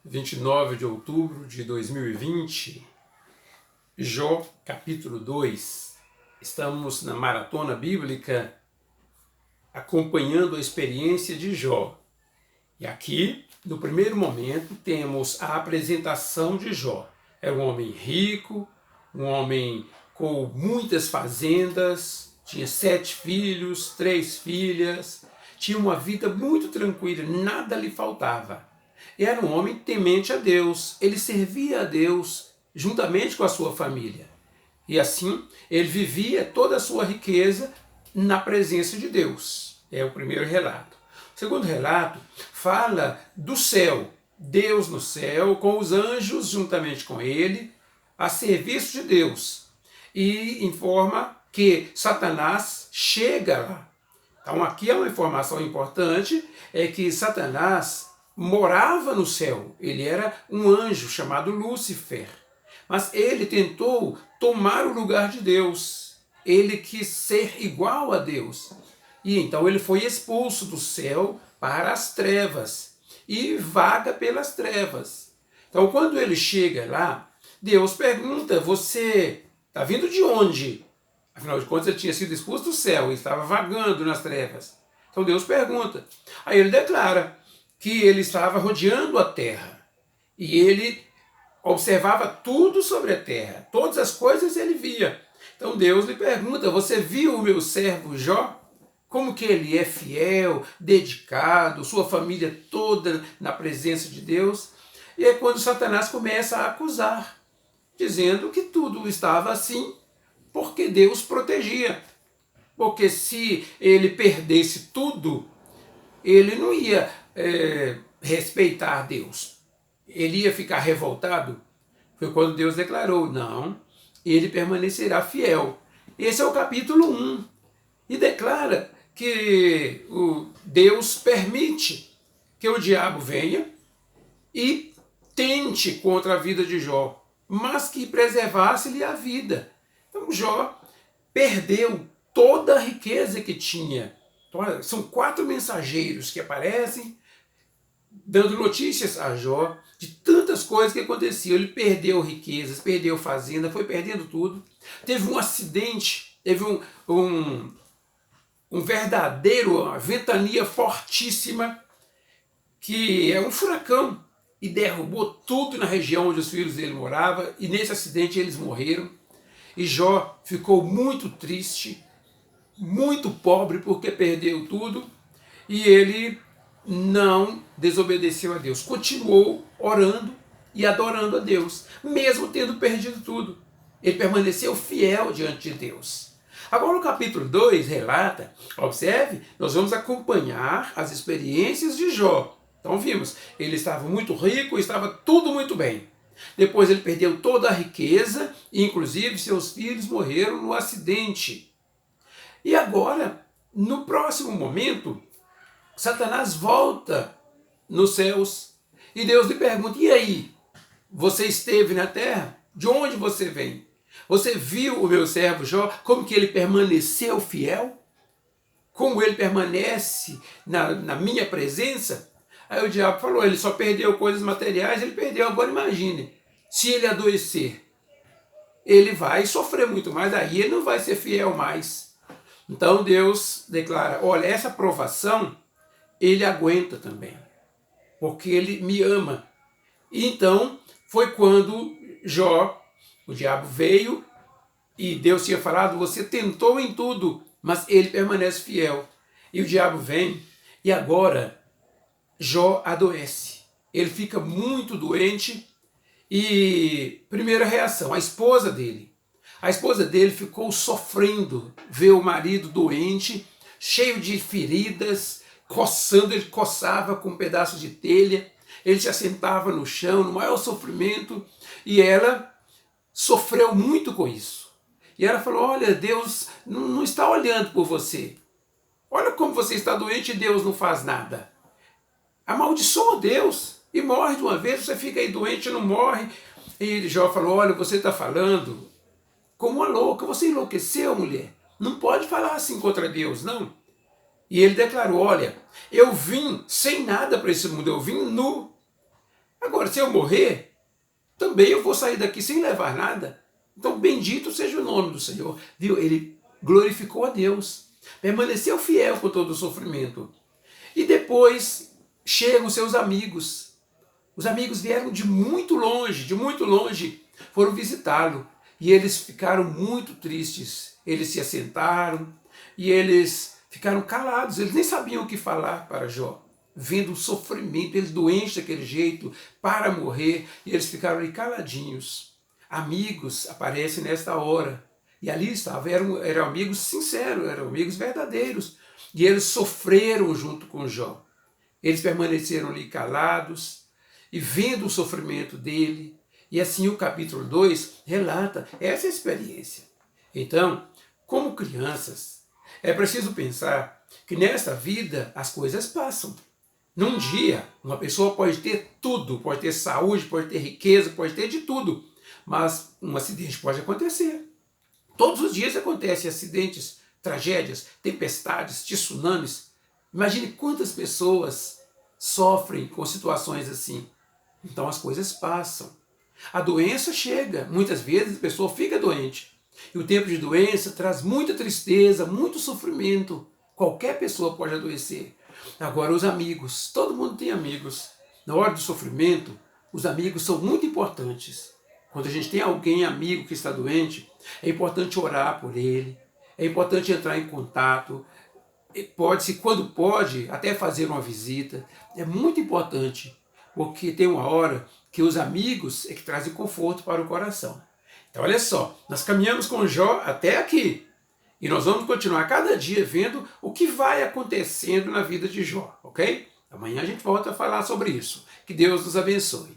29 de outubro de 2020, Jó, capítulo 2. Estamos na maratona bíblica acompanhando a experiência de Jó. E aqui, no primeiro momento, temos a apresentação de Jó. Era um homem rico, um homem com muitas fazendas, tinha 7 filhos, 3 filhas, tinha uma vida muito tranquila, nada lhe faltava. Era um homem temente a Deus, ele servia a Deus juntamente com a sua família. E assim, ele vivia toda a sua riqueza na presença de Deus. É o primeiro relato. O segundo relato fala do céu, Deus no céu, com os anjos juntamente com ele, a serviço de Deus. E informa que Satanás chega lá. Então aqui é uma informação importante, é que Satanás morava no céu, ele era um anjo chamado Lúcifer, mas ele tentou tomar o lugar de Deus, ele quis ser igual a Deus, e então ele foi expulso do céu para as trevas, e vaga pelas trevas. Então quando ele chega lá, Deus pergunta, você está vindo de onde? Afinal de contas ele tinha sido expulso do céu, e estava vagando nas trevas. Então Deus pergunta, aí ele declara que ele estava rodeando a terra e ele observava tudo sobre a terra, todas as coisas ele via. Então Deus lhe pergunta, você viu o meu servo Jó? Como que ele é fiel, dedicado, sua família toda na presença de Deus? E é quando Satanás começa a acusar, dizendo que tudo estava assim porque Deus protegia. Porque se ele perdesse tudo, ele não ia respeitar Deus. Ele ia ficar revoltado. Foi quando Deus declarou, não, ele permanecerá fiel. Esse é o capítulo 1. E declara que Deus permite que o diabo venha e tente contra a vida de Jó, mas que preservasse-lhe a vida. Então Jó perdeu toda a riqueza que tinha. Então, são 4 mensageiros que aparecem dando notícias a Jó de tantas coisas que aconteciam. Ele perdeu riquezas, perdeu fazenda, foi perdendo tudo. Teve um acidente, teve um verdadeiro, uma ventania fortíssima, que é um furacão, e derrubou tudo na região onde os filhos dele moravam, e nesse acidente eles morreram. E Jó ficou muito triste, muito pobre porque perdeu tudo, e ele não desobedeceu a Deus, continuou orando e adorando a Deus, mesmo tendo perdido tudo. Ele permaneceu fiel diante de Deus. Agora no capítulo 2 relata, observe, nós vamos acompanhar as experiências de Jó. Então vimos, ele estava muito rico, estava tudo muito bem. Depois ele perdeu toda a riqueza, inclusive seus filhos morreram no acidente. E agora, no próximo momento, Satanás volta nos céus e Deus lhe pergunta, e aí, você esteve na terra? De onde você vem? Você viu o meu servo Jó, como que ele permaneceu fiel? Como ele permanece na minha presença? Aí o diabo falou, ele só perdeu coisas materiais, ele perdeu, agora imagine, se ele adoecer, ele vai sofrer muito mais, aí ele não vai ser fiel mais. Então Deus declara, olha, essa provação ele aguenta também, porque ele me ama. E então foi quando Jó, o diabo veio e Deus tinha falado, você tentou em tudo, mas ele permanece fiel. E o diabo vem e agora Jó adoece. Ele fica muito doente e primeira reação, a esposa dele. A esposa dele ficou sofrendo, ver o marido doente, cheio de feridas, coçando, ele coçava com um pedaço de telha, ele se assentava no chão, no maior sofrimento, e ela sofreu muito com isso. E ela falou, olha, Deus não está olhando por você. Olha como você está doente e Deus não faz nada. Amaldiçoa Deus e morre de uma vez, você fica aí doente e não morre. E Jó falou, olha, você está falando como uma louca, você enlouqueceu, mulher. Não pode falar assim contra Deus, não. E ele declarou, olha, eu vim sem nada para esse mundo, eu vim nu. Agora, se eu morrer, também eu vou sair daqui sem levar nada. Então, bendito seja o nome do Senhor. Viu? Ele glorificou a Deus, permaneceu fiel com todo o sofrimento. E depois chegam os seus amigos. Os amigos vieram de muito longe, foram visitá-lo. E eles ficaram muito tristes. Eles se assentaram e eles ficaram calados. Eles nem sabiam o que falar para Jó. Vendo o sofrimento, eles doentes daquele jeito, para morrer, e eles ficaram ali caladinhos. Amigos aparecem nesta hora. E ali estavam, eram amigos sinceros, eram amigos verdadeiros. E eles sofreram junto com Jó. Eles permaneceram ali calados e vendo o sofrimento dele. E assim o capítulo 2 relata essa experiência. Então, como crianças, é preciso pensar que nesta vida as coisas passam. Num dia, uma pessoa pode ter tudo, pode ter saúde, pode ter riqueza, pode ter de tudo, mas um acidente pode acontecer. Todos os dias acontecem acidentes, tragédias, tempestades, tsunamis. Imagine quantas pessoas sofrem com situações assim. Então as coisas passam. A doença chega, muitas vezes a pessoa fica doente. E o tempo de doença traz muita tristeza, muito sofrimento. Qualquer pessoa pode adoecer. Agora os amigos, todo mundo tem amigos. Na hora do sofrimento, os amigos são muito importantes. Quando a gente tem alguém amigo que está doente, é importante orar por ele, é importante entrar em contato, pode-se, quando pode, até fazer uma visita. É muito importante, porque tem uma hora que os amigos é que trazem conforto para o coração. Então olha só, nós caminhamos com Jó até aqui. E nós vamos continuar cada dia vendo o que vai acontecendo na vida de Jó, ok? Amanhã a gente volta a falar sobre isso. Que Deus nos abençoe.